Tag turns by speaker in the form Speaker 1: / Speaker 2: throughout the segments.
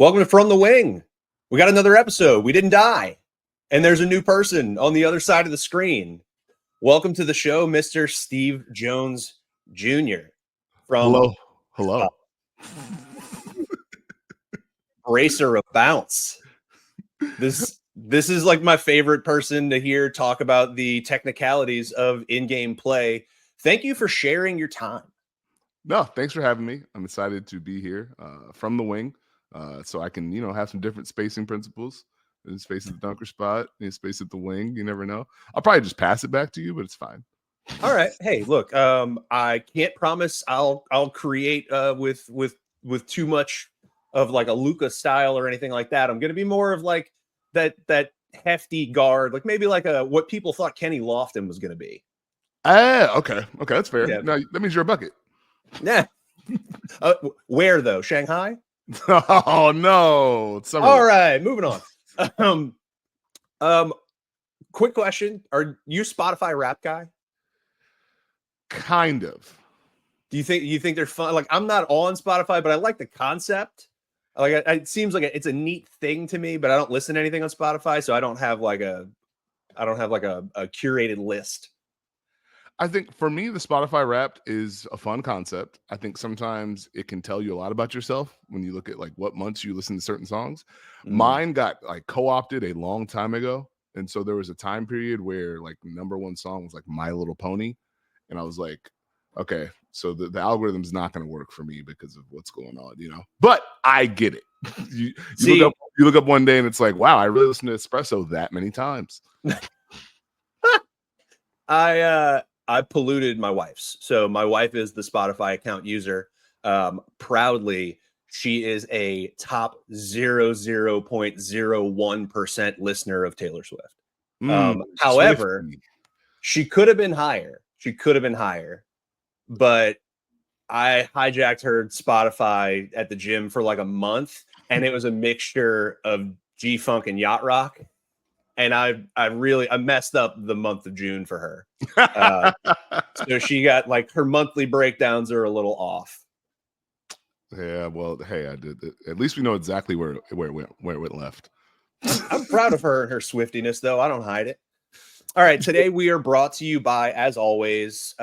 Speaker 1: Welcome to From the Wing. We got another episode. We didn't die. And there's a new person on the other side of the screen. Welcome to the show, Mr. Steve Jones Jr. from
Speaker 2: Hello.
Speaker 1: Bracer of Bounce. This is like my favorite person to hear talk about the technicalities of in-game play. Thank you for sharing your time.
Speaker 2: No, thanks for having me. I'm excited to be here from the wing, so I can, have some different spacing principles. In space at the dunker spot, in space at the wing. You never know. I'll probably just pass it back to you, but it's fine.
Speaker 1: All right. Hey, look, I can't promise I'll create with too much of like a Luka style or anything like that. I'm going to be more of like that hefty guard, like maybe like what people thought Kenny Lofton was going to be.
Speaker 2: Okay, that's fair.
Speaker 1: Yeah.
Speaker 2: No, that means you're a bucket.
Speaker 1: Yeah. Where though? Shanghai?
Speaker 2: Oh no.
Speaker 1: All right, moving on. Quick question: are you a Spotify rap guy?
Speaker 2: Kind of.
Speaker 1: Do you think they're fun? Like, I'm not on Spotify, but I like the concept. Like, it seems like it's a neat thing to me, but I don't listen to anything on Spotify, so I don't have like a curated list.
Speaker 2: I think for me, the Spotify Wrapped is a fun concept. I think sometimes it can tell you a lot about yourself when you look at like what months you listen to certain songs. Mine got like co-opted a long time ago. And so there was a time period where like number one song was like My Little Pony. And I was like, okay, so the algorithm's not going to work for me because of what's going on, But I get it. you look up one day and it's like, wow, I really listened to Espresso that many times.
Speaker 1: I polluted my wife's. So my wife is the Spotify account user. Proudly, she is a top 0.01% listener of Taylor Swift. However, she could have been higher. But I hijacked her Spotify at the gym for like a month, and it was a mixture of G-Funk and Yacht Rock. And I messed up the month of June for her. So she got like her monthly breakdowns are a little off.
Speaker 2: Yeah, well, hey, I did. At least we know exactly where it went left.
Speaker 1: I'm proud of her and her Swiftiness, though. I don't hide it. All right, today we are brought to you by, as always,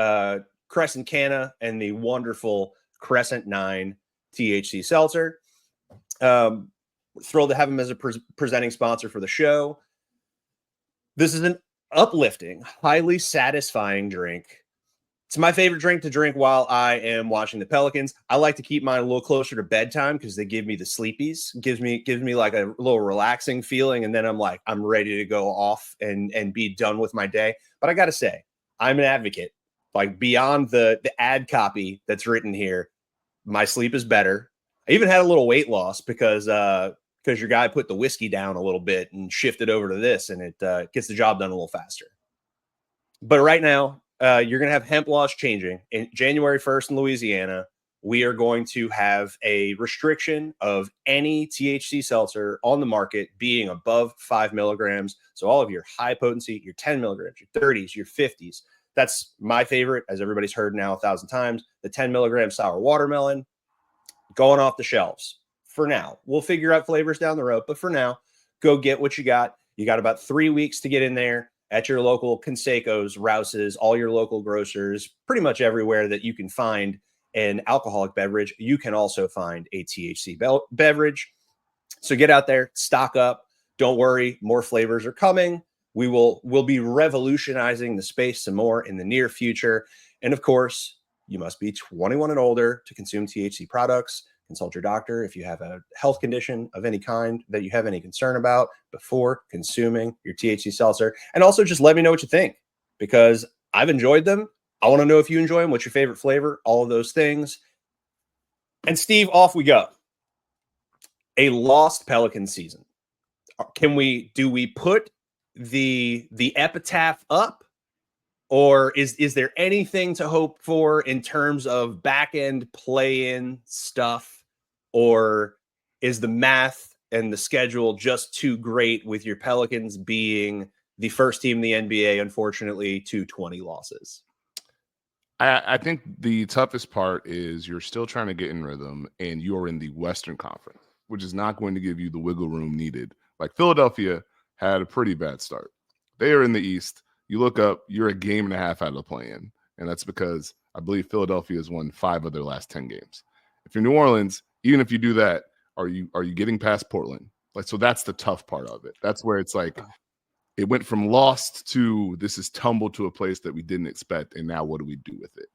Speaker 1: Crescent Canna and the wonderful Crescent 9 THC seltzer. Thrilled to have them as a presenting sponsor for the show. This is an uplifting, highly satisfying drink. It's my favorite drink to drink while I am watching the Pelicans. I like to keep mine a little closer to bedtime because they give me the sleepies. Gives me like a little relaxing feeling, and then I'm ready to go off and be done with my day. But I got to say, I'm an advocate. Like, beyond the ad copy that's written here, my sleep is better. I even had a little weight loss because your guy put the whiskey down a little bit and shifted over to this, and it gets the job done a little faster. But right now, you're going to have hemp laws changing. In January 1st in Louisiana, we are going to have a restriction of any THC seltzer on the market being above 5 milligrams. So all of your high potency, your 10 milligrams, your 30s, your 50s. That's my favorite, as everybody's heard now 1,000 times. The 10 milligram sour watermelon going off the shelves. For now, we'll figure out flavors down the road, but for now, go get what you got. You got about 3 weeks to get in there at your local Conseco's, Rouse's, all your local grocers, pretty much everywhere that you can find an alcoholic beverage. You can also find a THC beverage. So get out there, stock up. Don't worry, more flavors are coming. We'll be revolutionizing the space some more in the near future. And of course, you must be 21 and older to consume THC products. Consult your doctor if you have a health condition of any kind that you have any concern about before consuming your THC seltzer. And also just let me know what you think, because I've enjoyed them. I want to know if you enjoy them. What's your favorite flavor? All of those things. And Steve, off we go. A lost Pelican season. Do we put the epitaph up? Or is there anything to hope for in terms of back-end play-in stuff? Or is the math and the schedule just too great with your Pelicans being the first team in the NBA, unfortunately, to 20 losses?
Speaker 2: I think the toughest part is you're still trying to get in rhythm, and you're in the Western Conference. which is not going to give you the wiggle room needed. Like Philadelphia had a pretty bad start. They are in the East. You look up, you're a game and a half out of the play-in, and that's because I believe Philadelphia has won 5 of their last 10 games. If you're New Orleans, even if you do that, are you getting past Portland? Like, so that's the tough part of it. That's where it's like it went from lost to this is tumbled to a place that we didn't expect, and now what do we do with it?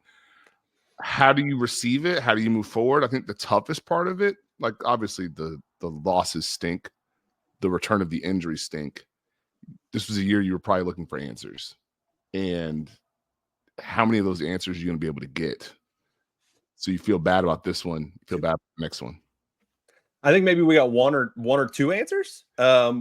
Speaker 2: How do you receive it? How do you move forward? I think the toughest part of it, like obviously the losses stink, the return of the injuries stink. This was a year you were probably looking for answers, and how many of those answers are you going to be able to get? So you feel bad about this one, you feel bad about the next one.
Speaker 1: I think maybe we got one or two answers.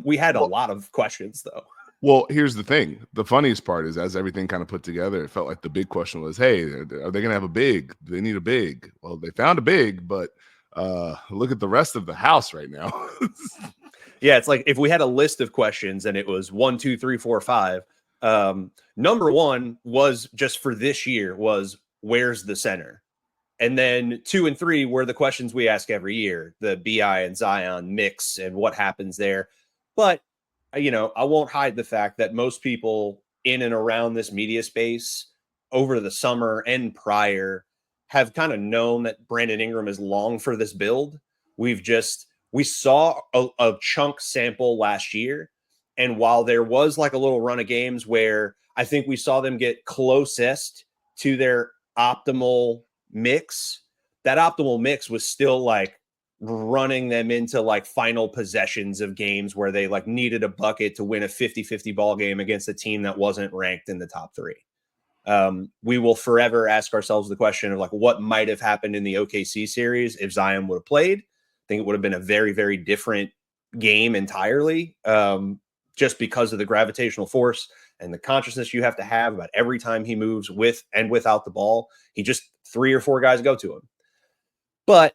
Speaker 1: We had a lot of questions though.
Speaker 2: Well, here's the thing. The funniest part is as everything kind of put together, it felt like the big question was, hey, are they going to have a big? Do they need a big? Well, they found a big, but look at the rest of the house right now.
Speaker 1: Yeah, it's like if we had a list of questions and it was 1, 2, 3, 4, 5. Number one was just for this year was where's the center? And then 2 and 3 were the questions we ask every year, the BI and Zion mix and what happens there. But, you know, I won't hide the fact that most people in and around this media space over the summer and prior have kind of known that Brandon Ingram is long for this build. We saw a chunk sample last year. And while there was like a little run of games where I think we saw them get closest to their optimal mix, that optimal mix was still like running them into like final possessions of games where they like needed a bucket to win a 50-50 ball game against a team that wasn't ranked in the top 3. We will forever ask ourselves the question of like what might have happened in the OKC series if Zion would have played. I think it would have been a very, very different game entirely, just because of the gravitational force and the consciousness you have to have about every time he moves with and without the ball. He just 3 or 4 guys go to him. But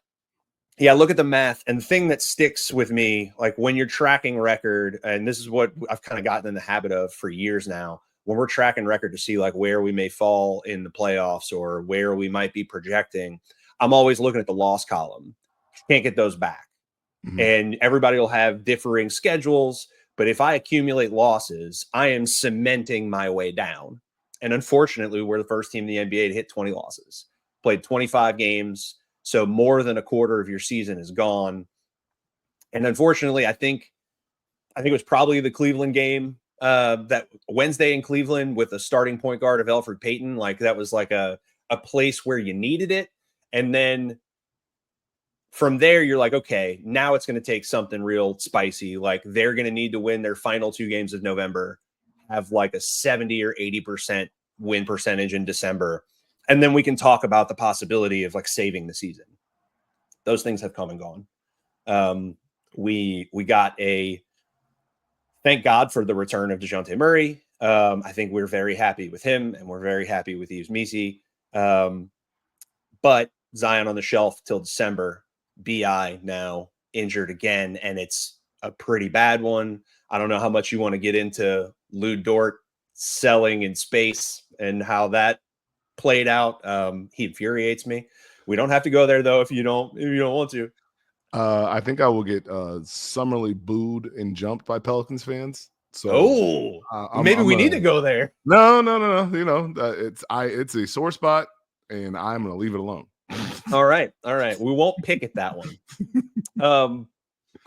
Speaker 1: yeah, look at the math. And the thing that sticks with me, like when you're tracking record, and this is what I've kind of gotten in the habit of for years now, when we're tracking record to see like where we may fall in the playoffs or where we might be projecting, I'm always looking at the loss column. Can't get those back. Mm-hmm. And everybody will have differing schedules. But if I accumulate losses, I am cementing my way down. And unfortunately, we're the first team in the NBA to hit 20 losses. Played 25 games. So more than a quarter of your season is gone. And unfortunately, I think it was probably the Cleveland game, that Wednesday in Cleveland with a starting point guard of Elfrid Payton. Like that was like a place where you needed it. And then from there, you're like, okay, now it's going to take something real spicy. Like they're going to need to win their final 2 games of November, have like a 70 or 80% win percentage in December. And then we can talk about the possibility of like saving the season. Those things have come and gone. We got thank God for the return of DeJounte Murray. I think we're very happy with him and we're very happy with Yves Missi. But Zion on the shelf till December. BI now injured again, and it's a pretty bad one. I don't know how much you want to get into Lou Dort selling in space and how that played out. He infuriates me. We don't have to go there though if you don't want to.
Speaker 2: I think I will get summarily booed and jumped by Pelicans fans. So
Speaker 1: maybe we need to go there.
Speaker 2: No. You know, it's a sore spot, and I'm going to leave it alone.
Speaker 1: All right. We won't pick at that one.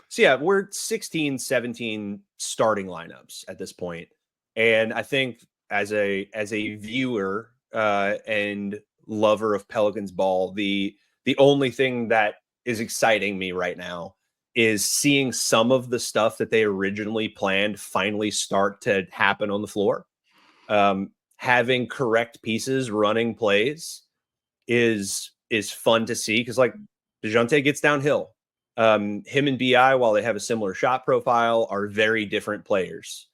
Speaker 1: So yeah, we're 16, 17 starting lineups at this point. And I think as a viewer and lover of Pelicans ball, the only thing that is exciting me right now is seeing some of the stuff that they originally planned finally start to happen on the floor. Having correct pieces running plays is fun to see because like DeJounte gets downhill. Him and BI, while they have a similar shot profile, are very different players.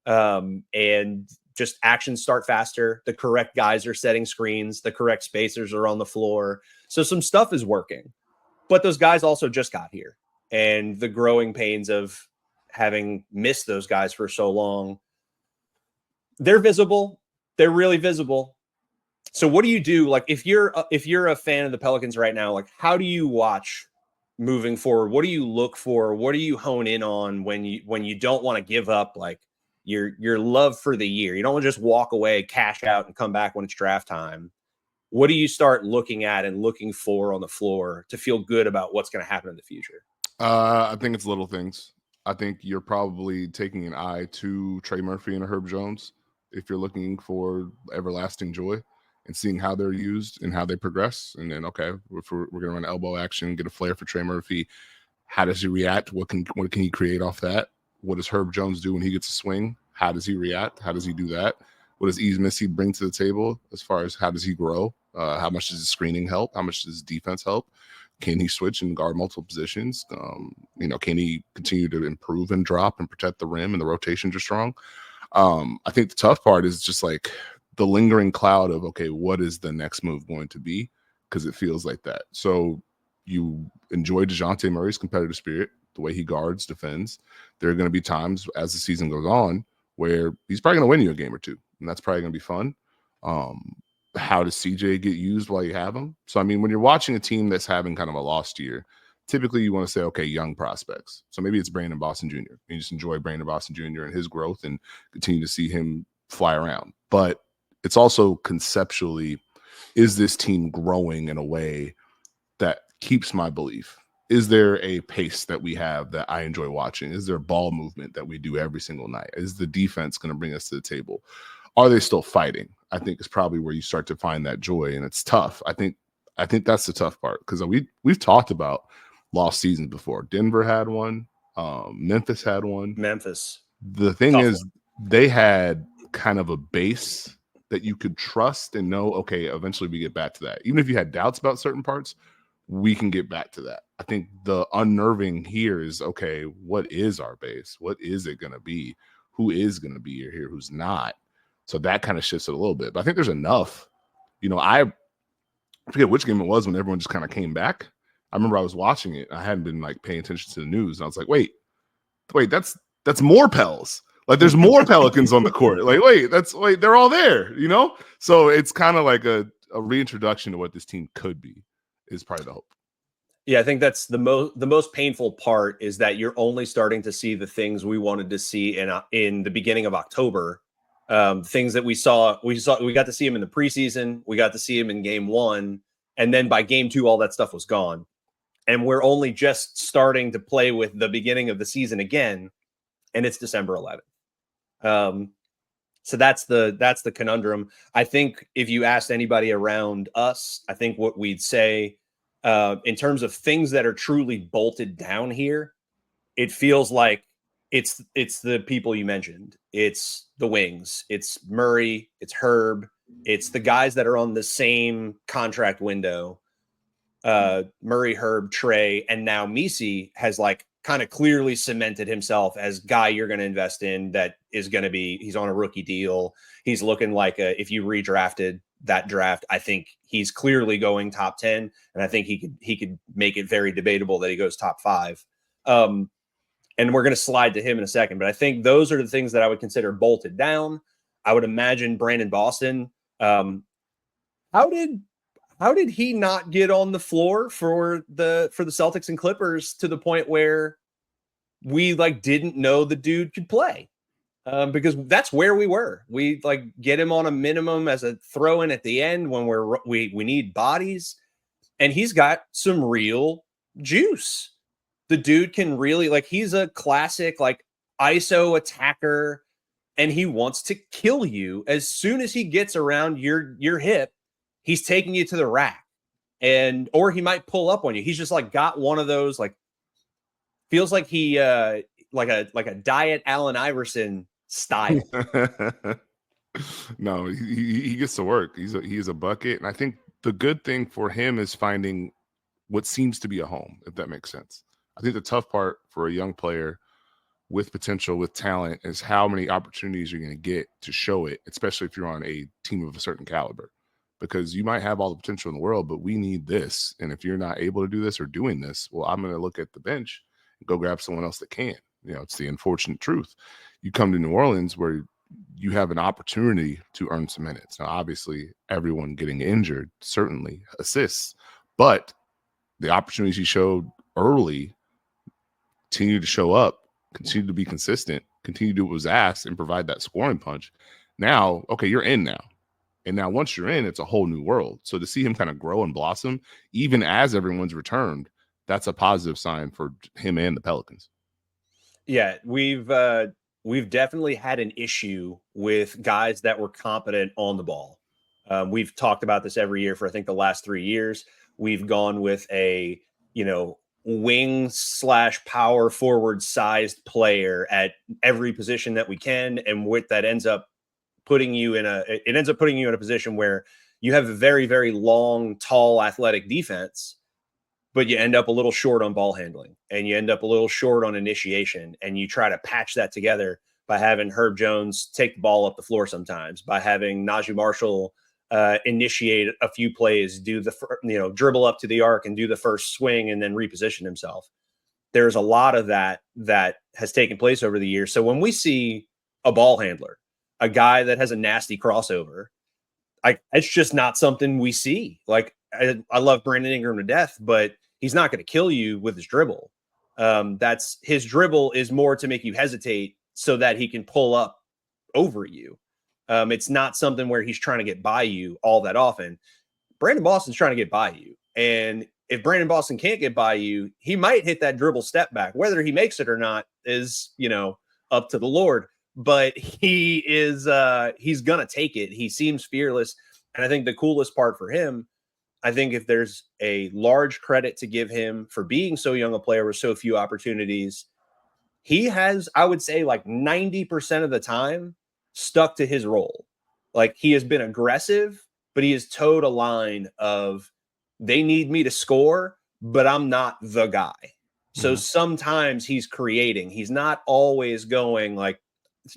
Speaker 1: And just actions start faster. The correct guys are setting screens. The correct spacers are on the floor. So some stuff is working. But those guys also just got here. And the growing pains of having missed those guys for so long, they're visible. They're really visible. So what do you do? Like if you're a fan of the Pelicans right now, like how do you watch moving forward? What do you look for? What do you hone in on when you don't want to give up like your love for the year? You don't want to just walk away, cash out, and come back when it's draft time. What do you start looking at and looking for on the floor to feel good about what's going to happen in the future?
Speaker 2: I think it's little things. I think you're probably taking an eye to Trey Murphy and Herb Jones if you're looking for everlasting joy and seeing how they're used and how they progress. And then, okay, if we're going to run elbow action, get a flare for Trey Murphy. How does he react? What can he create off that? What does Herb Jones do when he gets a swing? How does he react? How does he do that? What does Yves Missi bring to the table as far as how does he grow? How much does his screening help? How much does his defense help? Can he switch and guard multiple positions? Can he continue to improve and drop and protect the rim and the rotations are strong? I think the tough part is just like the lingering cloud of, okay, what is the next move going to be? Because it feels like that. So you enjoy DeJounte Murray's competitive spirit, the way he guards, defends. There are going to be times as the season goes on where he's probably going to win you a game or two, and that's probably going to be fun. How does CJ get used while you have him? So, I mean, when you're watching a team that's having kind of a lost year, typically you want to say, okay, young prospects. So maybe it's Brandon Boston Jr. You just enjoy Brandon Boston Jr. and his growth and continue to see him fly around. But it's also conceptually, is this team growing in a way that keeps my belief? Is there a pace that we have that I enjoy watching? Is there a ball movement that we do every single night? Is the defense going to bring us to the table? Are they still fighting? I think is probably where you start to find that joy, and it's tough. I think that's the tough part because we've talked about lost seasons before. Denver had one. Memphis had one. The thing
Speaker 1: Tough
Speaker 2: is,
Speaker 1: one.
Speaker 2: they had kind of a base that you could trust and know, okay, eventually we get back to that. Even if you had doubts about certain parts, we can get back to that. I think the unnerving here is, okay, what is our base? What is it going to be? Who is going to be here? Who's not? So that kind of shifts it a little bit. But I think there's enough. I forget which game it was when everyone just kind of came back. I remember I was watching it. I hadn't been like paying attention to the news. And I was like, wait, that's more Pels. Like there's more Pelicans on the court. Like, wait, they're all there, So it's kind of like a reintroduction to what this team could be is probably the hope.
Speaker 1: Yeah, I think that's the most painful part is that you're only starting to see the things we wanted to see in the beginning of October. Things that we got to see him in the preseason. We got to see him in game 1. And then by game 2, all that stuff was gone. And we're only just starting to play with the beginning of the season again. And it's December 11th. So that's the conundrum. I think if you asked anybody around us, I think what we'd say in terms of things that are truly bolted down here, it feels like it's the people you mentioned. It's the wings. It's Murray. It's Herb. It's the guys that are on the same contract window. Murray, Herb, Trey, and now Missi has like kind of clearly cemented himself as guy you're going to invest in. That is going to be, he's on a rookie deal. He's looking like if you redrafted that draft, I think he's clearly going top 10. And I think he could make it very debatable that he goes top 5. And we're going to slide to him in a second. But I think those are the things that I would consider bolted down. I would imagine Brandon Boston. How did he not get on the floor for the Celtics and Clippers to the point where we like didn't know the dude could play? Because that's where we were. We like get him on a minimum as a throw in at the end when we need bodies, and he's got some real juice. The dude can really he's a classic ISO attacker, and he wants to kill you as soon as he gets around your hip. He's taking you to the rack, or he might pull up on you. He's just got one of those feels like he like a diet Allen Iverson style.
Speaker 2: No, he gets to work. He's a bucket, and I think the good thing for him is finding what seems to be a home, if that makes sense. I think the tough part for a young player with potential, with talent, is how many opportunities you're going to get to show it, especially if you're on a team of a certain caliber. Because you might have all the potential in the world, but we need this. And if you're not able to do this or doing this, well, I'm going to look at the bench and go grab someone else that can. It's the unfortunate truth. You come to New Orleans where you have an opportunity to earn some minutes. Now, obviously, everyone getting injured certainly assists, but the opportunities he showed early, continue to show up, continue to be consistent, continue to do what was asked, and provide that scoring punch. Now, okay, you're in now. And now once you're in, it's a whole new world. So to see him kind of grow and blossom, even as everyone's returned, that's a positive sign for him and the Pelicans.
Speaker 1: Yeah, we've definitely had an issue with guys that were competent on the ball. We've talked about this every year for I think the last 3 years. We've gone with a wing / power forward sized player at every position that we can, and with that ends up putting you in a position where you have a very, very long, tall, athletic defense, but you end up a little short on ball handling and you end up a little short on initiation, and you try to patch that together by having Herb Jones take the ball up the floor sometimes, by having Najee Marshall initiate a few plays, do the dribble up to the arc and do the first swing and then reposition himself. There's a lot of that has taken place over the years. So when we see a ball handler, a guy that has a nasty crossover, it's just not something we see. Like I love Brandon Ingram to death, but he's not going to kill you with his dribble. That's his dribble is more to make you hesitate so that he can pull up over you. It's not something where he's trying to get by you all that often. Brandon Boston's trying to get by you. And if Brandon Boston can't get by you, he might hit that dribble step back. Whether he makes it or not is, up to the Lord. But he's going to take it. He seems fearless. And I think the coolest part for him, I think if there's a large credit to give him for being so young a player with so few opportunities, he has, I would say, like 90% of the time stuck to his role. Like he has been aggressive, but he has towed a line of they need me to score, but I'm not the guy. So sometimes he's creating. He's not always going like,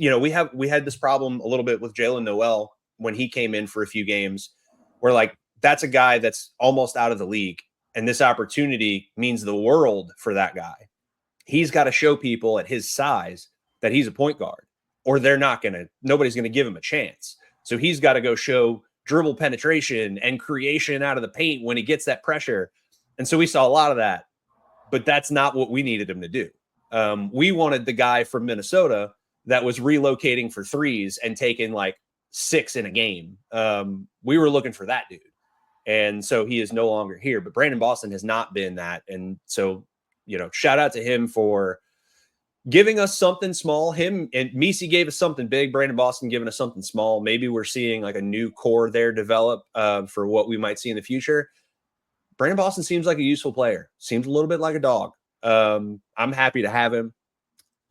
Speaker 1: we had this problem a little bit with Jalen Noel when he came in for a few games where like that's a guy that's almost out of the league. And this opportunity means the world for that guy. He's got to show people at his size that he's a point guard, or nobody's going to give him a chance. So he's got to go show dribble penetration and creation out of the paint when he gets that pressure. And so we saw a lot of that, but that's not what we needed him to do. We wanted the guy from Minnesota that was relocating for threes and taking like 6 in a game. We were looking for that dude. And so he is no longer here, but Brandon Boston has not been that. And so, shout out to him for giving us something small. Him and Missi gave us something big. Brandon Boston giving us something small. Maybe we're seeing like a new core there develop for what we might see in the future. Brandon Boston seems like a useful player. Seems a little bit like a dog. I'm happy to have him.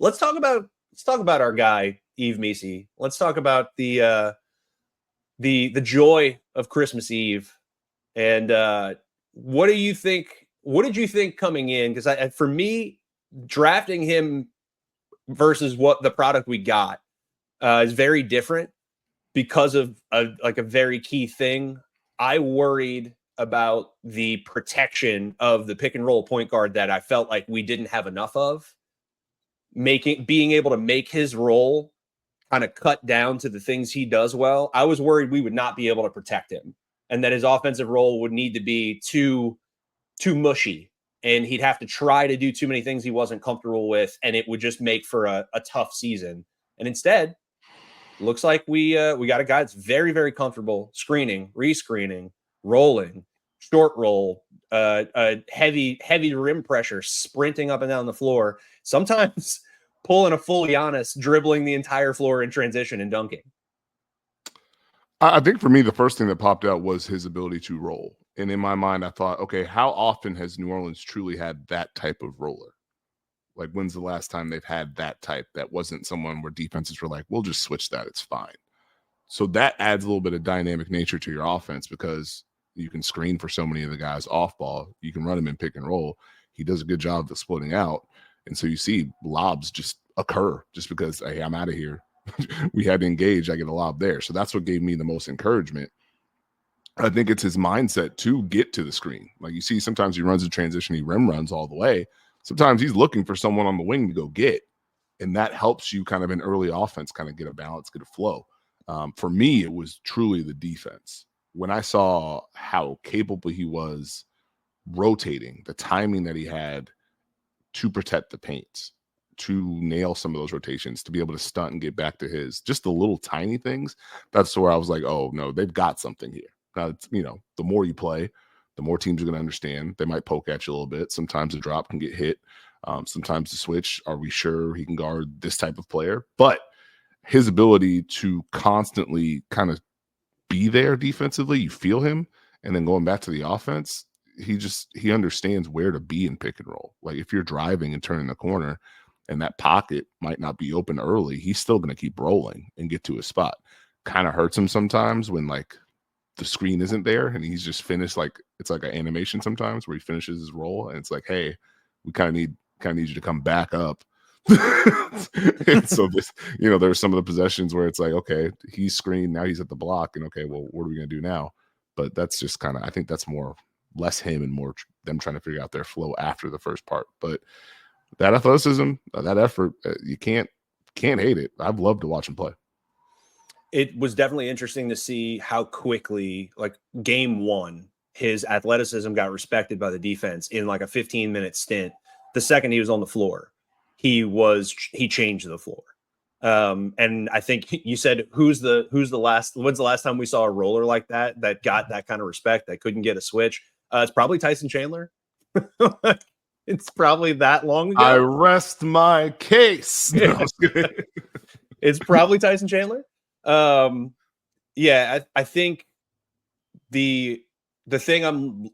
Speaker 1: Let's talk about our guy Yves Missi. Let's talk about the joy of Christmas Eve. And what do you think? What did you think coming in? Because for me, drafting him versus what the product we got is very different because of a very key thing. I worried about the protection of the pick and roll point guard that I felt like we didn't have enough of. Being able to make his role kind of cut down to the things he does well. I was worried we would not be able to protect him, and that his offensive role would need to be too mushy, and he'd have to try to do too many things he wasn't comfortable with, and it would just make for a tough season. And instead, looks like we got a guy that's very, very comfortable screening, rescreening, rolling, short roll, a heavy rim pressure, sprinting up and down the floor, sometimes pulling a full Giannis, dribbling the entire floor in transition and dunking.
Speaker 2: I think for me, the first thing that popped out was his ability to roll. And in my mind, I thought, okay, how often has New Orleans truly had that type of roller? Like, when's the last time they've had that type that wasn't someone where defenses were like, we'll just switch that, it's fine. So that adds a little bit of dynamic nature to your offense because you can screen for so many of the guys off ball. You can run him in pick and roll. He does a good job of splitting out. And so you see lobs just occur just because, hey, I'm out of here. We had to engage. I get a lob there. So that's what gave me the most encouragement. I think it's his mindset to get to the screen. Like you see, sometimes he runs a transition, he rim runs all the way. Sometimes he's looking for someone on the wing to go get. And that helps you kind of in early offense kind of get a balance, get a flow. For me, it was truly the defense. When I saw how capable he was rotating, the timing that he had to protect the paint, to nail some of those rotations, to be able to stunt and get back to his, just the little tiny things. That's where I was like, oh no, they've got something here. Now, the more you play, the more teams are going to understand. They might poke at you a little bit. Sometimes the drop can get hit. Sometimes the switch, are we sure he can guard this type of player? But his ability to constantly kind of be there defensively, you feel him, and then going back to the offense, he understands where to be in pick and roll. Like if you're driving and turning the corner and that pocket might not be open early, he's still going to keep rolling and get to his spot. Kind of hurts him sometimes when like the screen isn't there and he's just finished, like it's like an animation sometimes where he finishes his roll and it's like, hey, we kind of need you to come back up. And so this, there's some of the possessions where it's like, okay, he's screened, now he's at the block, and okay, well, what are we gonna do now? But that's just kind of, I think that's less him and more them trying to figure out their flow after the first part. But that athleticism, that effort, you can't hate it. I've loved to watch him play.
Speaker 1: It was definitely interesting to see how quickly, like game one, his athleticism got respected by the defense in like a 15-minute stint. The second he was on the floor, he changed the floor. And I think you said, when's the last time we saw a roller like that got that kind of respect, that couldn't get a switch? It's probably Tyson Chandler. It's probably that long ago.
Speaker 2: I rest my case. No,
Speaker 1: it's probably Tyson Chandler. I think the thing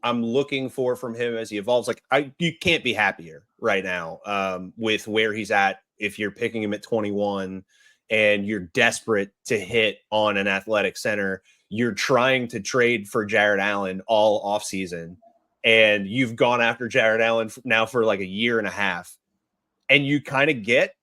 Speaker 1: I'm looking for from him as he evolves, like you can't be happier right now with where he's at. If you're picking him at 21 and you're desperate to hit on an athletic center, you're trying to trade for Jared Allen all offseason, and you've gone after Jared Allen now for like a year and a half, and you kind of get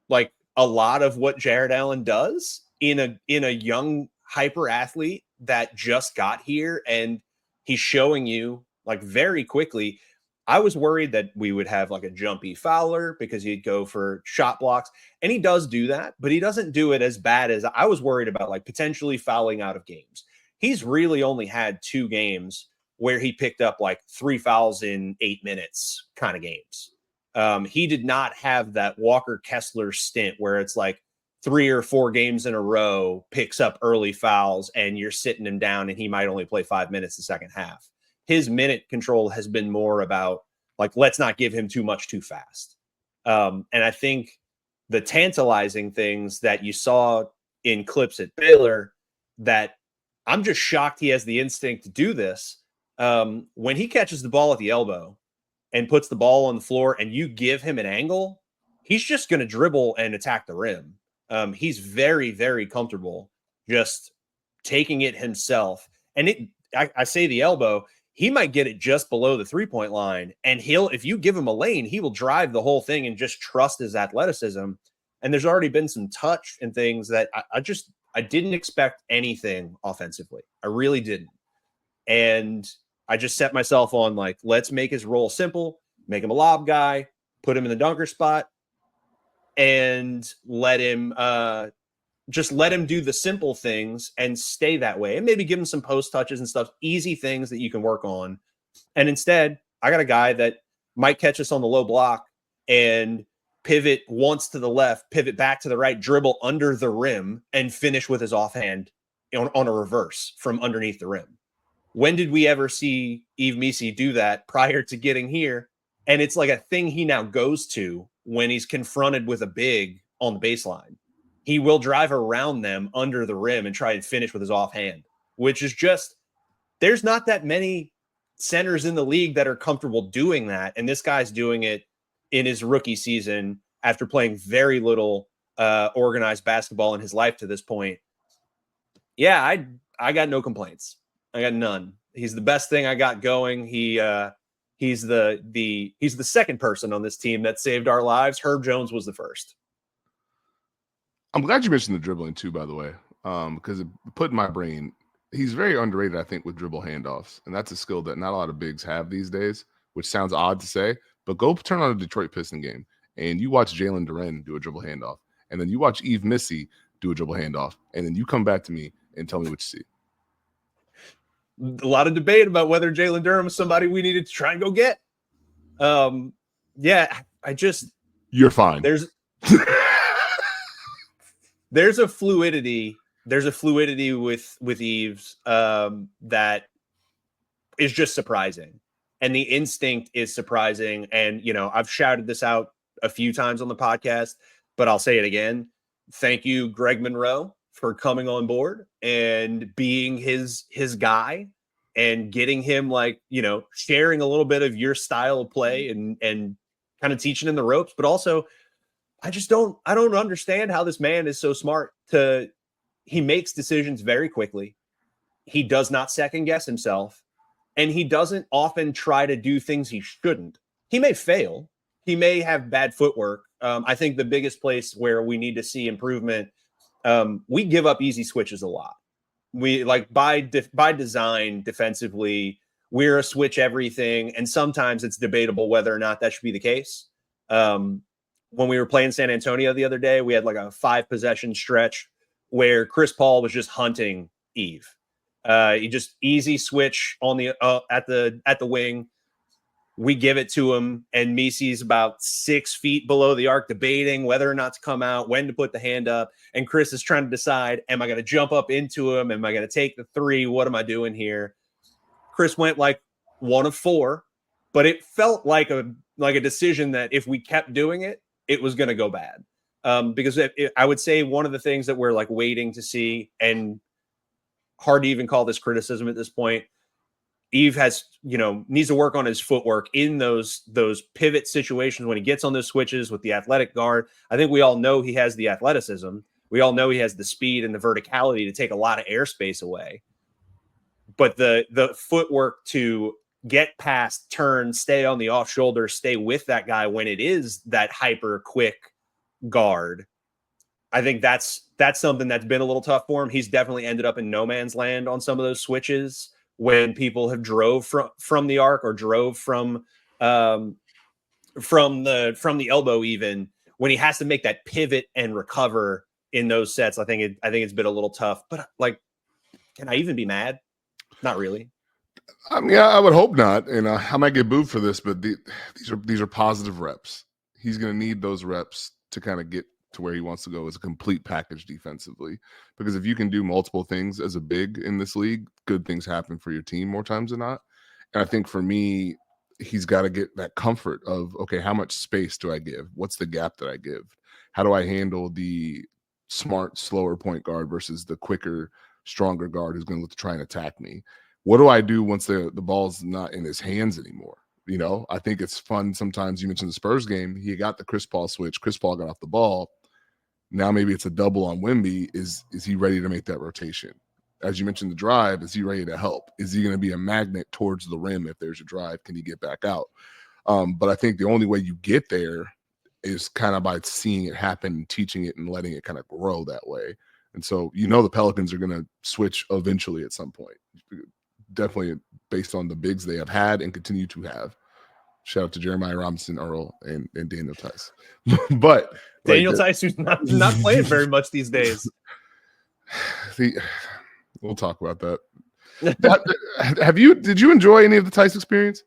Speaker 1: like a lot of what Jared Allen does in a young hyper athlete that just got here, and he's showing you like very quickly. I was worried that we would have like a jumpy Fowler because he'd go for shot blocks, and he does do that, but he doesn't do it as bad as I was worried about, like potentially fouling out of games. He's really only had 2 games where he picked up like 3 fouls in 8 minutes kind of games. He did not have that Walker Kessler stint where it's like 3 or 4 games in a row, picks up early fouls, and you're sitting him down and he might only play 5 minutes the second half. His minute control has been more about like, let's not give him too much too fast. And I think the tantalizing things that you saw in clips at Baylor, that I'm just shocked he has the instinct to do this. When he catches the ball at the elbow and puts the ball on the floor and you give him an angle, he's just going to dribble and attack the rim. He's very, very comfortable just taking it himself. And I say the elbow, he might get it just below the 3-point line, and if you give him a lane, he will drive the whole thing and just trust his athleticism. And there's already been some touch and things that I didn't expect anything offensively. I really didn't. And I just set myself on like, let's make his role simple, make him a lob guy, put him in the dunker spot, and let him do the simple things and stay that way, and maybe give him some post touches and stuff, easy things that you can work on. And instead, I got a guy that might catch us on the low block and pivot once to the left, pivot back to the right, dribble under the rim, and finish with his offhand on a reverse from underneath the rim. When did we ever see Yves Missi do that prior to getting here? And it's like a thing he now goes to when he's confronted with a big on the baseline. He will drive around them under the rim and try and finish with his offhand, which is just, there's not that many centers in the league that are comfortable doing that. And this guy's doing it in his rookie season after playing very little organized basketball in his life to this point. Yeah, I got no complaints. I got none. He's the best thing I got going. He's the second person on this team that saved our lives. Herb Jones was the first.
Speaker 2: I'm glad you mentioned the dribbling too, by the way, because it put in my brain, he's very underrated, I think, with dribble handoffs. And that's a skill that not a lot of bigs have these days, which sounds odd to say, but go turn on a Detroit Piston game and you watch Jalen Duren do a dribble handoff. And then you watch Yves Missi do a dribble handoff. And then you come back to me and tell me what you see.
Speaker 1: A lot of debate about whether Jalen Durham is somebody we needed to try and go get. Yeah,
Speaker 2: You're fine.
Speaker 1: There's a fluidity. There's a fluidity with Yves that is just surprising, and the instinct is surprising. And I've shouted this out a few times on the podcast, but I'll say it again. Thank you, Greg Monroe, for coming on board and being his guy and getting him sharing a little bit of your style of play and kind of teaching him the ropes. But also, I don't understand how this man is so smart. He makes decisions very quickly. He does not second guess himself, and he doesn't often try to do things he shouldn't. He may fail. He may have bad footwork. I think the biggest place where we need to see improvement, we give up easy switches a lot. We by design defensively, we're a switch everything, and sometimes it's debatable whether or not that should be the case. When we were playing San Antonio the other day, we had like a 5-possession stretch where Chris Paul was just hunting Yves. He just easy switch on the at the wing. We give it to him, and Missi's about 6 feet below the arc, debating whether or not to come out, when to put the hand up. And Chris is trying to decide: am I going to jump up into him? Am I going to take the 3? What am I doing here? Chris went like 1 of 4, but it felt like a decision that if we kept doing it, it was going to go bad. Because I would say one of the things that we're like waiting to see, and hard to even call this criticism at this point, Yves has, needs to work on his footwork in those pivot situations when he gets on those switches with the athletic guard. I think we all know he has the athleticism. We all know he has the speed and the verticality to take a lot of airspace away. But the footwork to get past, turn, stay on the off shoulder, stay with that guy when it is that hyper quick guard, I think that's something that's been a little tough for him. He's definitely ended up in no man's land on some of those switches when people have drove from the arc or drove from the elbow. Even when he has to make that pivot and recover in those sets, I think it's been a little tough. But can I even be mad? Not really.
Speaker 2: I mean, I would hope not, and I might get booed for this, but these are positive reps. He's going to need those reps to kind of get to where he wants to go as a complete package defensively. Because if you can do multiple things as a big in this league, good things happen for your team more times than not. And I think for me, he's got to get that comfort of, okay, how much space do I give? What's the gap that I give? How do I handle the smart, slower point guard versus the quicker, stronger guard who's going to look to try and attack me? What do I do once the ball's not in his hands anymore? I think it's fun sometimes. You mentioned the Spurs game. He got the Chris Paul switch. Chris Paul got off the ball. Now maybe it's a double on Wemby. Is he ready to make that rotation? As you mentioned, the drive, is he ready to help? Is he going to be a magnet towards the rim if there's a drive? Can he get back out? But I think the only way you get there is kind of by seeing it happen, teaching it, and letting it kind of grow that way. And so the Pelicans are going to switch eventually at some point. Definitely based on the bigs they have had and continue to have. Shout out to Jeremiah Robinson, Earl, and Daniel Theis. But
Speaker 1: Daniel Theis, who's not playing very much these days.
Speaker 2: We'll talk about that. Did you enjoy any of the Theis experience?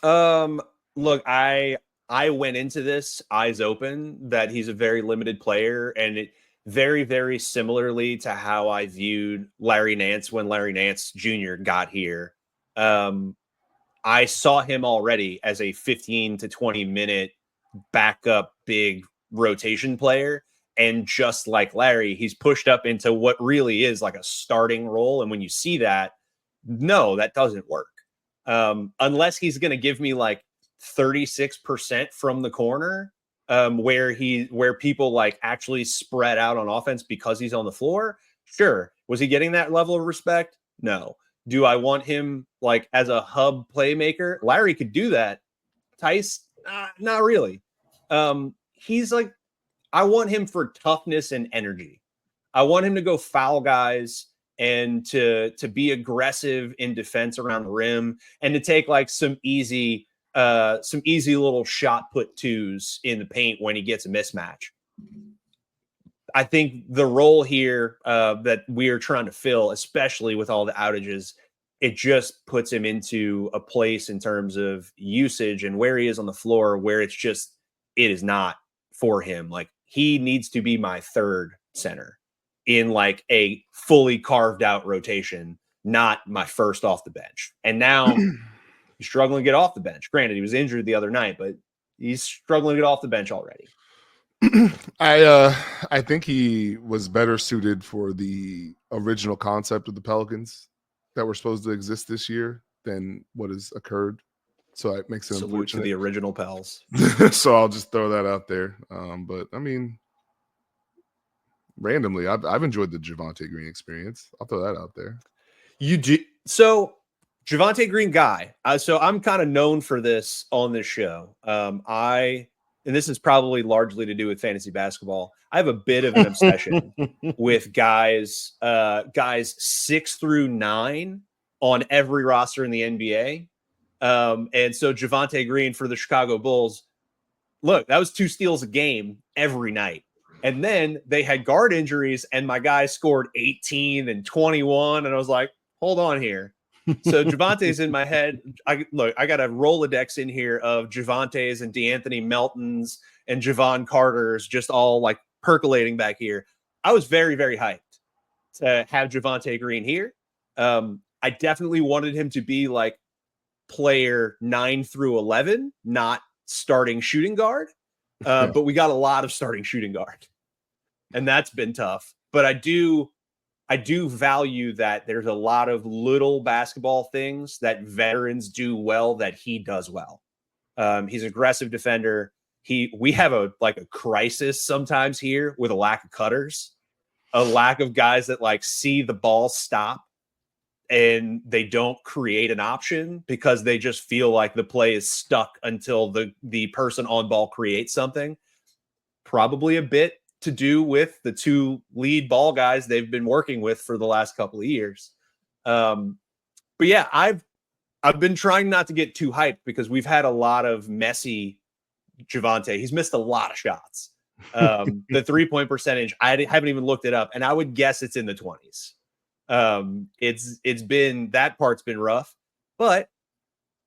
Speaker 1: Look, I went into this eyes open that he's a very limited player, and it very, very similarly to how I viewed Larry Nance when Larry Nance Jr. got here. I saw him already as a 15 to 20 minute backup big rotation player. And just like Larry, he's pushed up into what really is like a starting role. And when you see that, no, that doesn't work. Unless he's going to give me like 36% from the corner, where people like actually spread out on offense because he's on the floor. Sure. Was he getting that level of respect? No. Do I want him like as a hub playmaker? Larry could do that. Theis, not really. He's like, I want him for toughness and energy. I want him to go foul guys and to be aggressive in defense around the rim and to take like some easy little shot put twos in the paint when he gets a mismatch. I think the role here that we are trying to fill, especially with all the outages, it just puts him into a place in terms of usage and where he is on the floor where it is not for him. Like, he needs to be my third center in like a fully carved out rotation, not my first off the bench. And now he's struggling to get off the bench. Granted, he was injured the other night, but he's struggling to get off the bench already.
Speaker 2: I think he was better suited for the original concept of the Pelicans that were supposed to exist this year than what has occurred. So it makes it
Speaker 1: Salute
Speaker 2: unfortunate.
Speaker 1: to the original Pels.
Speaker 2: So I'll just throw that out there. But I mean, randomly, I've enjoyed the Javonte Green experience. I'll throw that out there.
Speaker 1: You do so. Javonte Green guy. So I'm kind of known for this on this show. And this is probably largely to do with fantasy basketball. I have a bit of an obsession with guys 6 through 9 on every roster in the NBA. And so Javonte Green for the Chicago Bulls, look, that was 2 steals a game every night. And then they had guard injuries, and my guy scored 18 and 21. And I was like, hold on here. So Javonte's in my head. I got a Rolodex in here of Javonte's and DeAnthony Melton's and Javon Carter's just all like percolating back here. I was very, very hyped to have Javonte Green here. I definitely wanted him to be like player 9 through 11, not starting shooting guard. But we got a lot of starting shooting guard, and that's been tough. But I do value that there's a lot of little basketball things that veterans do well that he does well. He's an aggressive defender. We have a crisis sometimes here with a lack of cutters, a lack of guys that like see the ball stop and they don't create an option because they just feel like the play is stuck until the person on ball creates something. Probably a bit to do with the 2 lead ball guys they've been working with for the last couple of years. But yeah, I've been trying not to get too hyped because we've had a lot of messy Javonte. He's missed a lot of shots. The 3-point percentage, I haven't even looked it up, and I would guess it's in the 20s. It's been, that part's been rough, but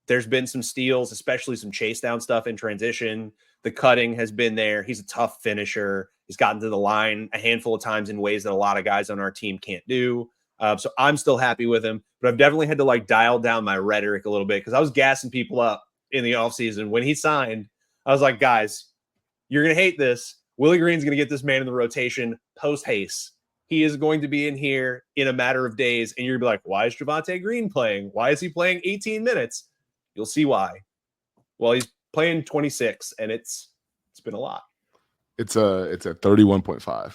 Speaker 1: there's been some steals, especially some chase down stuff in transition. The cutting has been there. He's a tough finisher. He's gotten to the line a handful of times in ways that a lot of guys on our team can't do. So I'm still happy with him, but I've definitely had to like dial down my rhetoric a little bit because I was gassing people up in the offseason. When he signed, I was like, guys, you're going to hate this. Willie Green's going to get this man in the rotation post Theis. He is going to be in here in a matter of days, and you're going to be like, why is Javonte Green playing? Why is he playing 18 minutes? You'll see why. Well, he's playing 26, and it's been a lot.
Speaker 2: It's at 31.5.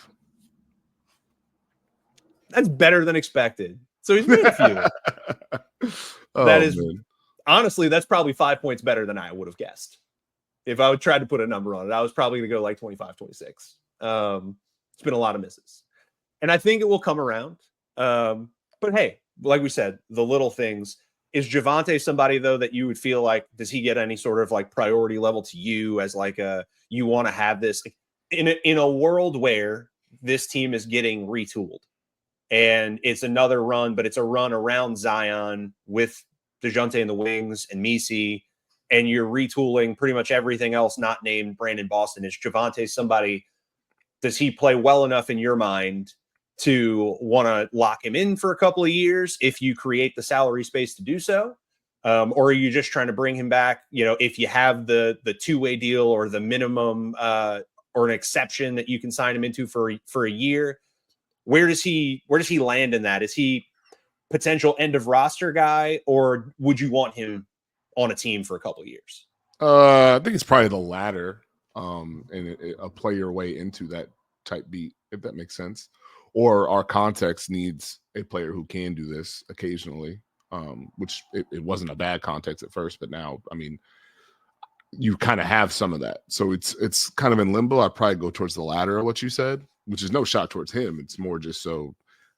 Speaker 1: That's better than expected. So he's made a few. Honestly, that's probably 5 points better than I would have guessed. If I would try to put a number on it, I was probably going to go like 25, 26. It's been a lot of misses. And I think it will come around. But hey, like we said, the little things. Is Javonte somebody, though, that you would feel like, does he get any sort of like priority level to you as like you want to have this in a world where this team is getting retooled and it's another run, but it's a run around Zion with DeJounte in the wings and Missi, and you're retooling pretty much everything else not named Brandon Boston. Is Javonte somebody, does he play well enough in your mind to want to lock him in for a couple of years if you create the salary space to do so? Or are you just trying to bring him back? You know, if you have the 2-way deal or the minimum or an exception that you can sign him into for a year, where does he land in that? Is he potential end of roster guy, or would you want him on a team for a couple of years?
Speaker 2: I think it's probably the latter, and a play your way into that type beat, if that makes sense. Or our context needs a player who can do this occasionally, which it wasn't a bad context at first, but now, I mean, you kind of have some of that. So it's kind of in limbo. I'd probably go towards the latter of what you said, which is no shot towards him. It's more just so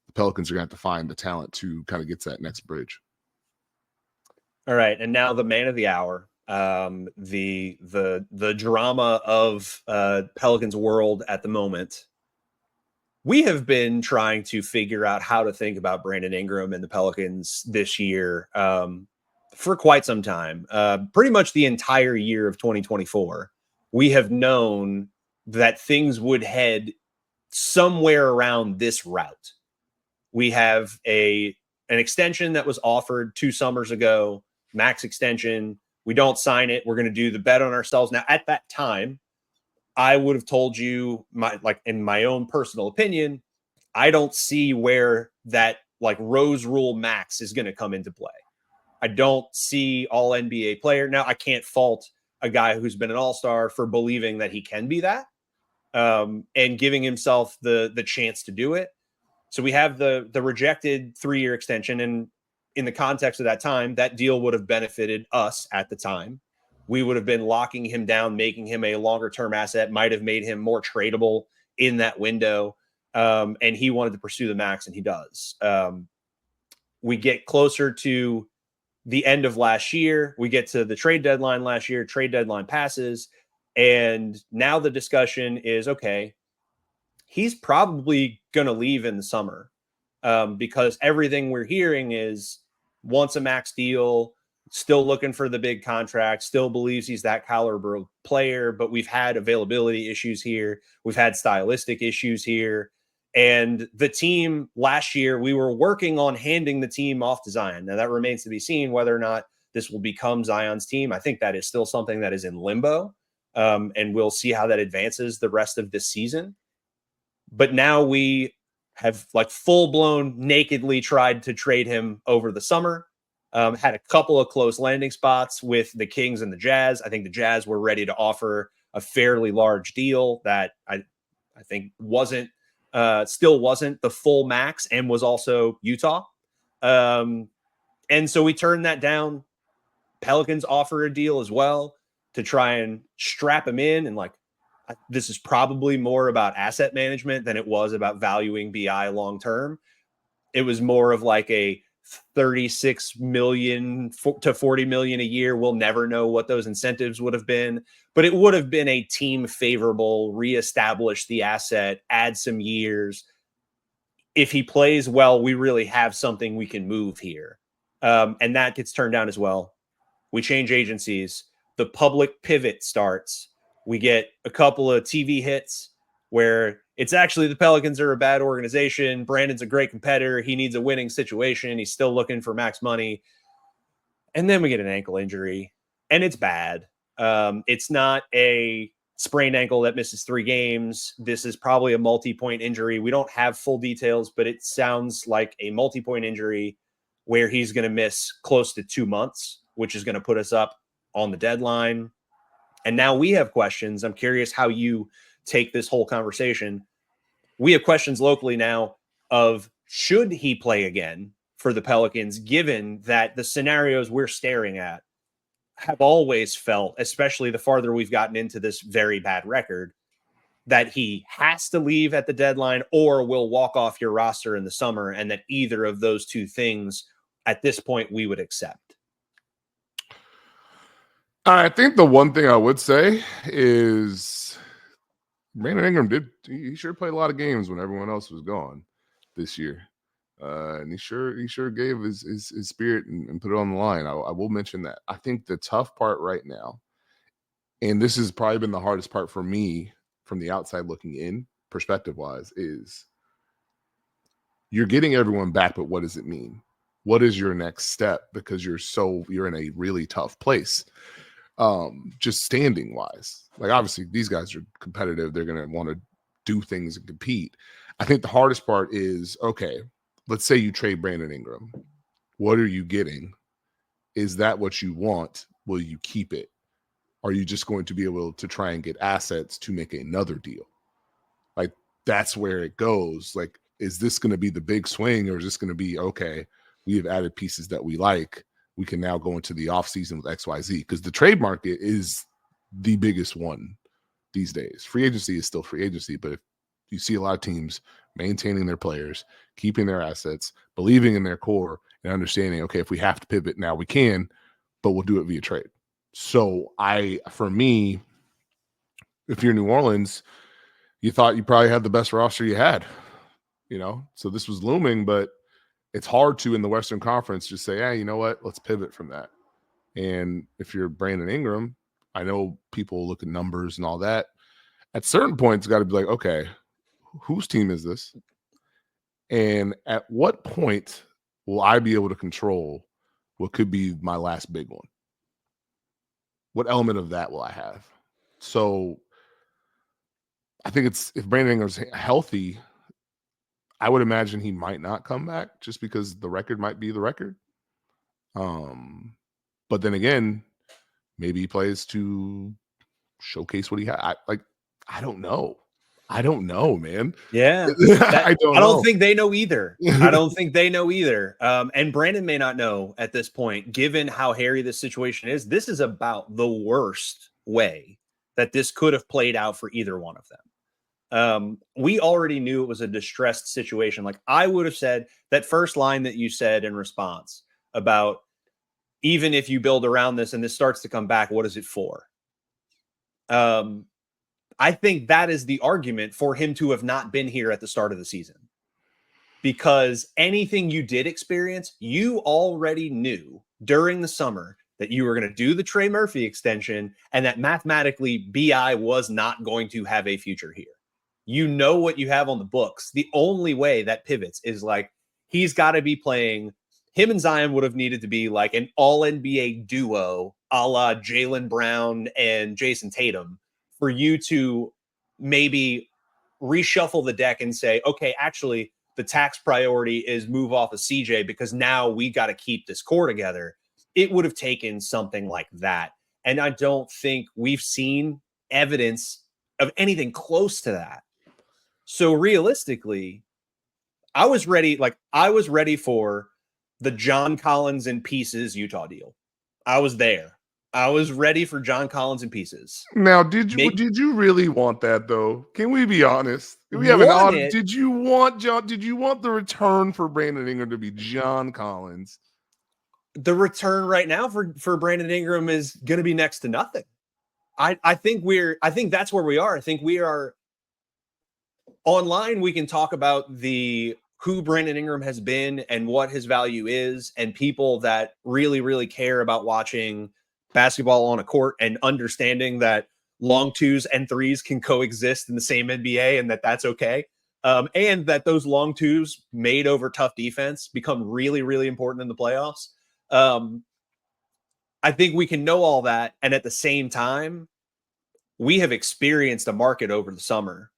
Speaker 2: the Pelicans are going to have to find the talent to kind of get to that next bridge.
Speaker 1: All right. And now the man of the hour, the drama of Pelicans world at the moment. we have been trying to figure out how to think about Brandon Ingram and the Pelicans this year for quite some time. Pretty much the entire year of 2024, we have known that things would head somewhere around this route. We have an extension that was offered 2 summers ago, max extension. We don't sign it. We're going to do the bet on ourselves. Now, at that time, I would have told you, in my own personal opinion, I don't see where that Rose Rule max is going to come into play. I don't see all NBA player. Now, I can't fault a guy who's been an all-star for believing that he can be that and giving himself the chance to do it. So we have the rejected 3-year extension. And in the context of that time, that deal would have benefited us at the time. We would have been locking him down, making him a longer-term asset, might have made him more tradable in that window. And he wanted to pursue the max, and he does. We get closer to the end of last year. We get to the trade deadline last year. Trade deadline passes. And now the discussion is, okay, he's probably going to leave in the summer because everything we're hearing is wants a max deal, still looking for the big contract, still believes he's that caliber of player, but we've had availability issues here. We've had stylistic issues here. And the team last year, we were working on handing the team off to Zion. Now, that remains to be seen whether or not this will become Zion's team. I think that is still something that is in limbo, and we'll see how that advances the rest of this season. But now we have full-blown nakedly tried to trade him over the summer. Had a couple of close landing spots with the Kings and the Jazz. I think the Jazz were ready to offer a fairly large deal that I think still wasn't the full max, and was also Utah. And so we turned that down. Pelicans offer a deal as well to try and strap him in. And this is probably more about asset management than it was about valuing BI long-term. It was more of a 36 million to 40 million a year. We'll never know what those incentives would have been, but it would have been a team favorable, reestablish the asset, add some years. If he plays well, we really have something we can move here. And that gets turned down as well. We change agencies. The public pivot starts. We get a couple of TV hits where it's actually the Pelicans are a bad organization. Brandon's a great competitor. He needs a winning situation. He's still looking for max money. And then we get an ankle injury, and it's bad. It's not a sprained ankle that misses 3 games. This is probably a multi-point injury. We don't have full details, but it sounds like a multi-point injury where he's going to miss close to 2 months, which is going to put us up on the deadline. And now we have questions. I'm curious how you take this whole conversation. We have questions locally now of should he play again for the Pelicans, given that the scenarios we're staring at have always felt, especially the farther we've gotten into this very bad record, that he has to leave at the deadline or will walk off your roster in the summer, and that either of those two things at this point we would accept.
Speaker 2: I think the one thing I would say is Brandon Ingram he sure played a lot of games when everyone else was gone this year. And he sure gave his spirit and put it on the line. I will mention that. I think the tough part right now, and this has probably been the hardest part for me from the outside looking in, perspective-wise, is you're getting everyone back, but what does it mean? What is your next step? Because you're in a really tough place. Just standing wise, obviously these guys are competitive. They're going to want to do things and compete. I think the hardest part is, okay, let's say you trade Brandon Ingram. What are you getting? Is that what you want? Will you keep it? Are you just going to be able to try and get assets to make another deal? That's where it goes. Is this going to be the big swing, or is this going to be, okay, we have added pieces that we like. We can now go into the offseason with XYZ, because the trade market is the biggest one these days. Free agency is still free agency, but if you see a lot of teams maintaining their players, keeping their assets, believing in their core, and understanding, okay, if we have to pivot now, we can, but we'll do it via trade. So for me, if you're New Orleans, you thought you probably had the best roster you had So this was looming, but it's hard to, in the Western Conference, just say, you know what, let's pivot from that. And if you're Brandon Ingram, I know people look at numbers and all that. At certain points, got to be like, okay, whose team is this? And at what point will I be able to control what could be my last big one? What element of that will I have? So I think if Brandon Ingram's healthy, I would imagine he might not come back just because the record might be the record. But then again, maybe he plays to showcase what he had. I don't know. I don't know, man.
Speaker 1: Yeah.
Speaker 2: I don't
Speaker 1: know. Think they know either. I don't think they know either. And Brandon may not know at this point, given how hairy this situation is. This is about the worst way that this could have played out for either one of them. We already knew it was a distressed situation. Like I would have said that first line that you said in response about even if you build around this and this starts to come back, what is it for? I think that is the argument for him to have not been here at the start of the season. Because anything you did experience, you already knew during the summer that you were going to do the Trey Murphy extension and that mathematically BI was not going to have a future here. You know what you have on the books. The only way that pivots is like he's got to be playing. Him and Zion would have needed to be like an all-NBA duo a la Jaylen Brown and Jason Tatum for you to maybe reshuffle the deck and say, okay, actually, the tax priority is move off of CJ because now we got to keep this core together. It would have taken something like that. And I don't think we've seen evidence of anything close to that. So realistically, I was ready for the John Collins in pieces Utah deal. I was there. I was ready for John Collins in pieces.
Speaker 2: Now, did you really want that though? Can we be honest? We have an audit. Did you want the return for Brandon Ingram to be John Collins?
Speaker 1: The return right now for Brandon Ingram is going to be next to nothing. I think that's where we are. I think we are online. We can talk about who Brandon Ingram has been and what his value is, and people that really, really care about watching basketball on a court and understanding that long twos and threes can coexist in the same NBA and that's okay. And that those long twos made over tough defense become really, really important in the playoffs. I think we can know all that. And at the same time, we have experienced a market over the summer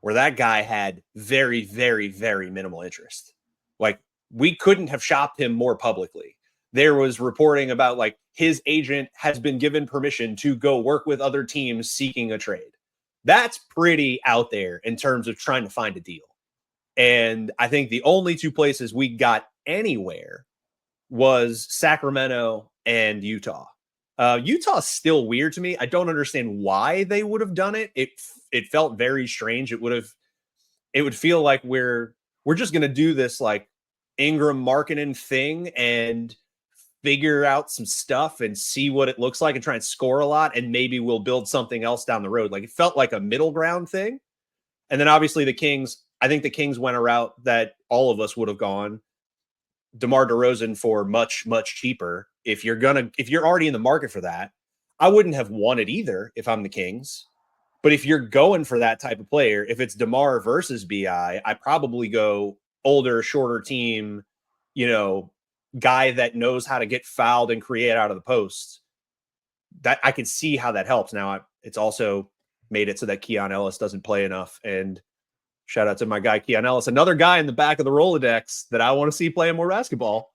Speaker 1: where that guy had very, very, very minimal interest. Like we couldn't have shopped him more publicly. There was reporting about like his agent has been given permission to go work with other teams seeking a trade. That's pretty out there in terms of trying to find a deal. And I think the only two places we got anywhere was Sacramento and Utah. Utah's still weird to me. I don't understand why they would have done it. It felt very strange. It would feel like we're just going to do this like Ingram marketing thing and figure out some stuff and see what it looks like and try and score a lot. And maybe we'll build something else down the road. Like it felt like a middle ground thing. And then obviously I think the Kings went a route that all of us would have gone. DeMar DeRozan for much, much cheaper. If you're already in the market for that, I wouldn't have wanted either if I'm the Kings. But if you're going for that type of player, if it's DeMar versus BI, I probably go older, shorter team, guy that knows how to get fouled and create out of the post. That I can see how that helps. Now it's also made it so that Keon Ellis doesn't play enough. And shout out to my guy, Keon Ellis, another guy in the back of the Rolodex that I want to see playing more basketball.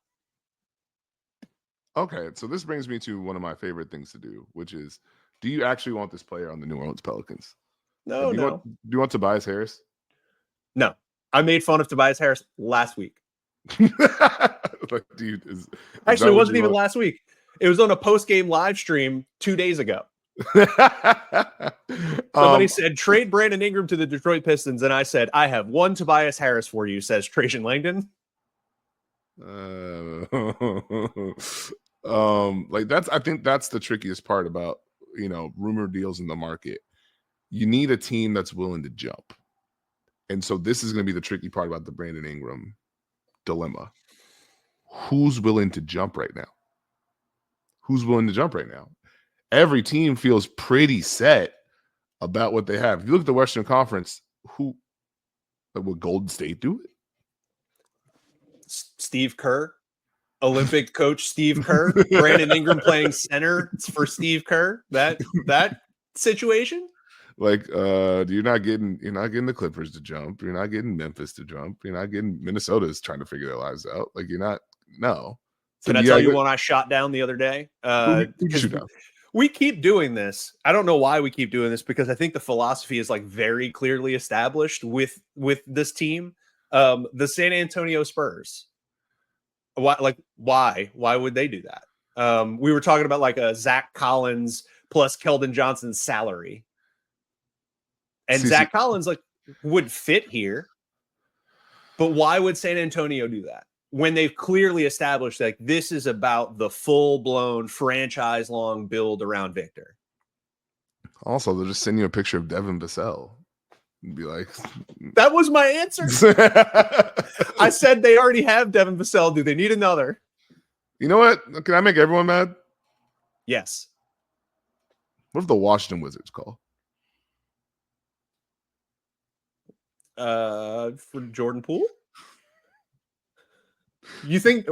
Speaker 2: Okay, so this brings me to one of my favorite things to do, which is, do you actually want this player on the New Orleans Pelicans?
Speaker 1: No,
Speaker 2: do you want Tobias Harris?
Speaker 1: No. I made fun of Tobias Harris last week.
Speaker 2: Like, dude,
Speaker 1: actually, it wasn't even last week. It was on a post-game live stream 2 days ago. Somebody said, trade Brandon Ingram to the Detroit Pistons. And I said, I have one Tobias Harris for you, says Trajan Langdon.
Speaker 2: I think that's the trickiest part about, rumor deals in the market. You need a team that's willing to jump. And so this is going to be the tricky part about the Brandon Ingram dilemma. Who's willing to jump right now? Who's willing to jump right now? Every team feels pretty set about what they have. If you look at the Western Conference, would Golden State do it?
Speaker 1: Steve Kerr, Olympic coach Steve Kerr, Brandon Ingram playing center for Steve Kerr. That situation.
Speaker 2: Like, you're not getting the Clippers to jump. You're not getting Memphis to jump. You're not getting Minnesota's trying to figure their lives out. Like, you're not. No.
Speaker 1: So can I tell you one I shot down the other day? We keep doing this. I don't know why we keep doing this, because I think the philosophy is like very clearly established with this team. The San Antonio Spurs. Why would they do that? We were talking about like a Zach Collins plus Keldon Johnson's salary. And Zach Collins would fit here. But why would San Antonio do that when they've clearly established that this is about the full-blown franchise-long build around Victor?
Speaker 2: Also, they'll just send you a picture of Devin Vassell and be like,
Speaker 1: that was my answer. I said they already have Devin Vassell. Do they need another?
Speaker 2: You know what? Can I make everyone mad?
Speaker 1: Yes.
Speaker 2: What if the Washington Wizards call?
Speaker 1: For Jordan Poole? Who do you think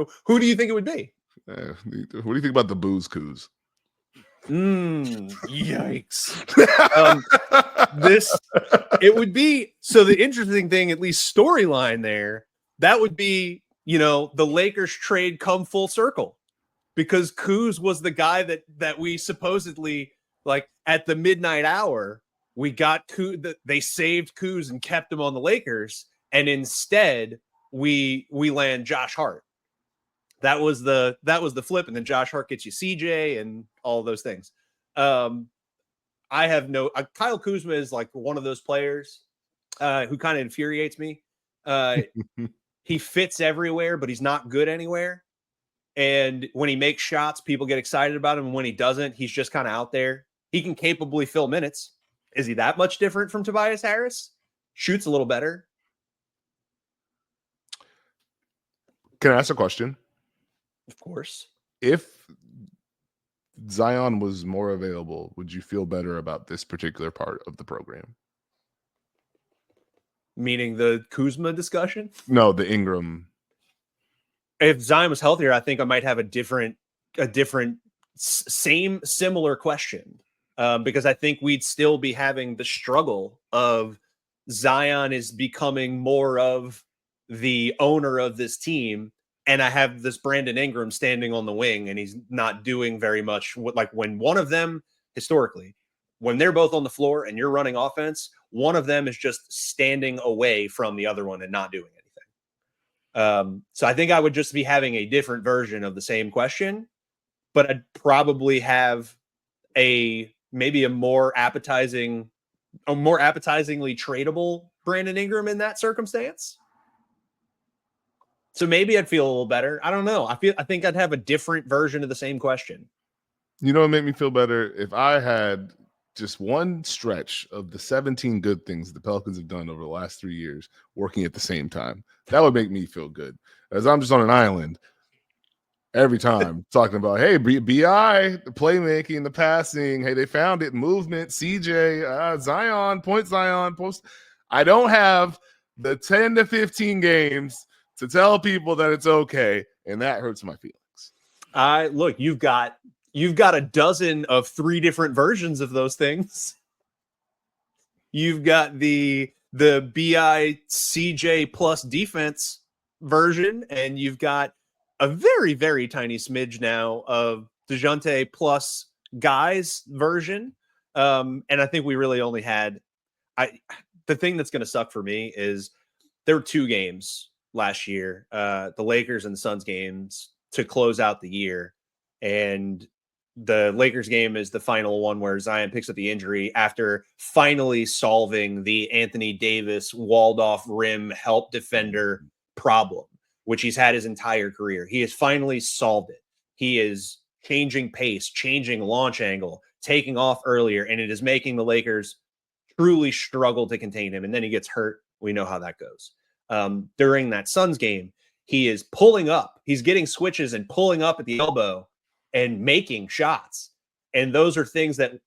Speaker 1: it would be?
Speaker 2: What do you think about the booze coos?
Speaker 1: Yikes. It would be, so the interesting thing, at least storyline there, that would be, the Lakers trade come full circle, because Kuz was the guy that we supposedly, like, at the midnight hour, we got they saved Kuz and kept him on the Lakers, and instead we land Josh Hart. That was the flip, and then Josh Hart gets you CJ and all those things. I have Kyle Kuzma is like one of those players who kind of infuriates me. He fits everywhere, but he's not good anywhere. And when he makes shots, people get excited about him. And when he doesn't, he's just kind of out there. He can capably fill minutes. Is he that much different from Tobias Harris? Shoots a little better.
Speaker 2: Can I ask a question?
Speaker 1: Of course.
Speaker 2: If Zion was more available, would you feel better about this particular part of the program?
Speaker 1: Meaning the Kuzma discussion?
Speaker 2: No, the Ingram.
Speaker 1: If Zion was healthier, I think I might have a different, similar question. Because I think we'd still be having the struggle of Zion is becoming more of the owner of this team, and I have this Brandon Ingram standing on the wing, and he's not doing very much. Like, when one of them, historically, when they're both on the floor and you're running offense, one of them is just standing away from the other one and not doing anything. So I think I would just be having a different version of the same question, but I'd probably have maybe a more appetizingly tradable Brandon Ingram in that circumstance. So maybe I'd feel a little better. I don't know. I think I'd have a different version of the same question.
Speaker 2: You know what made me feel better? If I had just one stretch of the 17 good things the Pelicans have done over the last 3 years working at the same time, that would make me feel good. As I'm just on an island every time talking about, hey, BI, the playmaking, the passing, hey, they found it, movement, CJ, Zion, post. I don't have the 10 to 15 games to tell people that it's okay, and that hurts my feelings.
Speaker 1: Look, you've got a dozen of 3 different versions of those things. You've got the BI CJ plus defense version, and you've got a very, very tiny smidge now of DeJounte plus guys version. And I think we really only had the thing that's going to suck for me is there were 2 games last year, the Lakers and the Suns games to close out the year. And the Lakers game is the final one where Zion picks up the injury after finally solving the Anthony Davis walled off rim help defender problem, which he's had his entire career. He has finally solved it. He is changing pace, changing launch angle, taking off earlier, and it is making the Lakers truly struggle to contain him. And then he gets hurt We know how that goes. During that Suns game, he is pulling up. He's getting switches and pulling up at the elbow and making shots. And those are things that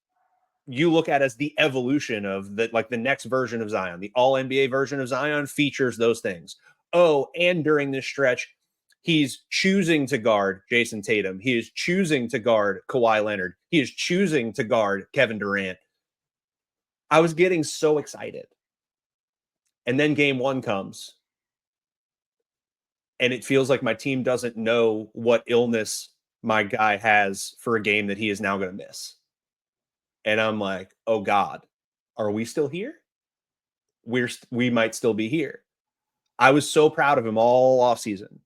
Speaker 1: you look at as the evolution of the next version of Zion. The all NBA version of Zion features those things. Oh, and during this stretch, he's choosing to guard Jason Tatum. He is choosing to guard Kawhi Leonard. He is choosing to guard Kevin Durant. I was getting so excited. And then game 1 comes. And it feels like my team doesn't know what illness my guy has for a game that he is now going to miss. And I'm like, oh God, are we still here? We might still be here. I was so proud of him all offseason.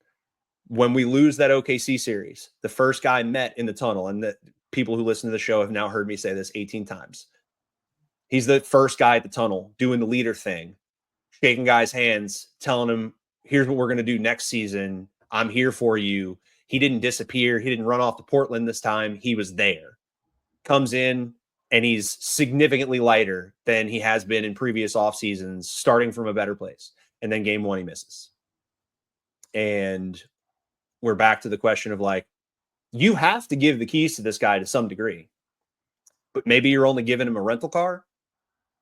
Speaker 1: When we lose that OKC series, the first guy met in the tunnel, and the people who listen to the show have now heard me say this 18 times. He's the first guy at the tunnel doing the leader thing, shaking guys' hands, telling them, here's what we're going to do next season. I'm here for you. He didn't disappear. He didn't run off to Portland this time. He was there. Comes in, and he's significantly lighter than he has been in previous off seasons, starting from a better place. And then game 1, he misses. And we're back to the question of like, you have to give the keys to this guy to some degree, but maybe you're only giving him a rental car,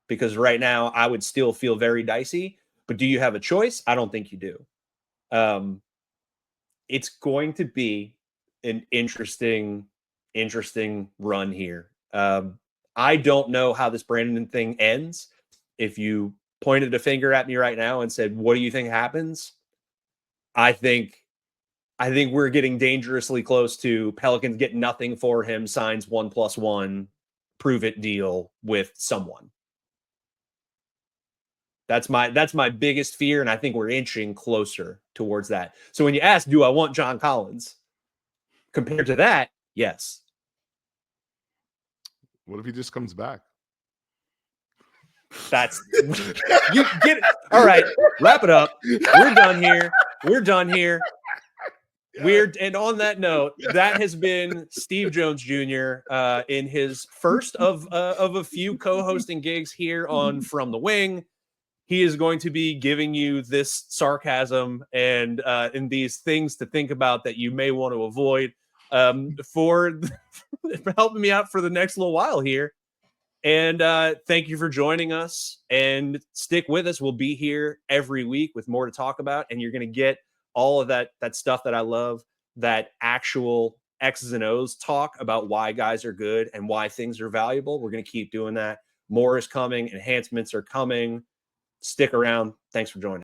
Speaker 1: because right now I would still feel very dicey. But do you have a choice? I don't think you do. It's going to be an interesting run here. I don't know how this Brandon thing ends. If you pointed a finger at me right now and said, what do you think happens? I think we're getting dangerously close to Pelicans get nothing for him, signs 1+1, prove it deal with someone. That's my biggest fear, and I think we're inching closer towards that. So when you ask, do I want John Collins? Compared to that, yes.
Speaker 2: What if he just comes back?
Speaker 1: That's you get it. All right, wrap it up. We're done here. And on that note, that has been Steve Jones Jr. In his first of a few co-hosting gigs here on From the Wing. He is going to be giving you this sarcasm and these things to think about that you may want to avoid for helping me out for the next little while here. And thank you for joining us, and stick with us. We'll be here every week with more to talk about, and you're going to get all of that stuff that I love, that actual X's and O's talk about why guys are good and why things are valuable. We're going to keep doing that. More is coming. Enhancements are coming. Stick around. Thanks for joining.